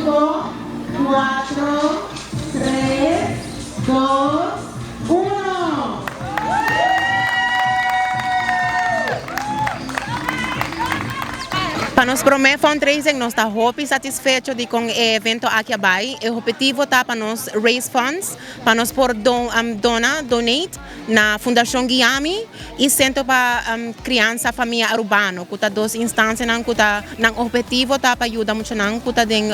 5, 4, 3, 2, 1. Para nos promover fundraising, nós está muito satisfeito de com o evento aqui abai. O objetivo tá para nos raise funds, para nos por donate na Fundação Guiami e centro para criança família urbano. Kuta duas instâncias nang kuta nang objetivo tá para ajudar muito nang kuta den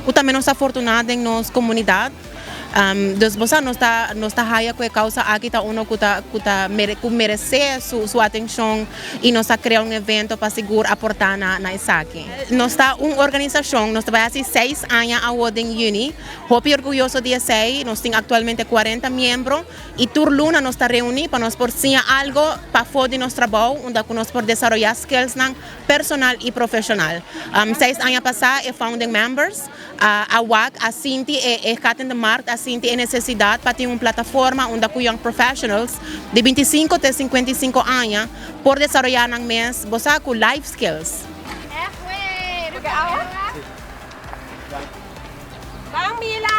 kuta menos afortunado em nos comunidade. Dus bosa nos está haya com a causa aqui tá uno kuta merece sua atenção e nos está criar evento para seguro aportar na isaki. Nos está organização, nos vai assim 6 anos agora em Juni. Hopi orgulhoso de sei, nós temos atualmente 40 membros e tur luna nos está reunir para nos por sim algo para fora nosso trabalho, onde nós por desenvolver skills nang personal e profissional. 6 anos passados, founding members, a WAC, a Cinti e Katen de Markt, a Cinti e necessidade para ter uma plataforma onde os young professionals de 25 até 55 anos por desenvolver nang mês, bosa com life skills. Bang Mila!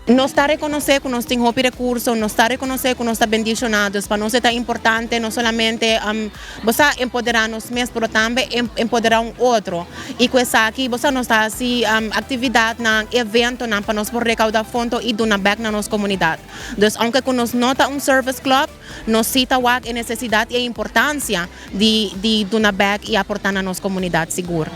Nos está reconocido que nos temos recursos, nos está reconocido que nos está bendicionados, para nós é importante não somente você empoderar-nos mesmos, mas também empoderar outro. E com isso aqui, você nos está assim atividade na evento para nós por recaudar fundos e donar back na nossa comunidade. Então, aunque nós nota service club, nos cita a necessidade e a importância de donar back e aportar na nossa comunidade segura.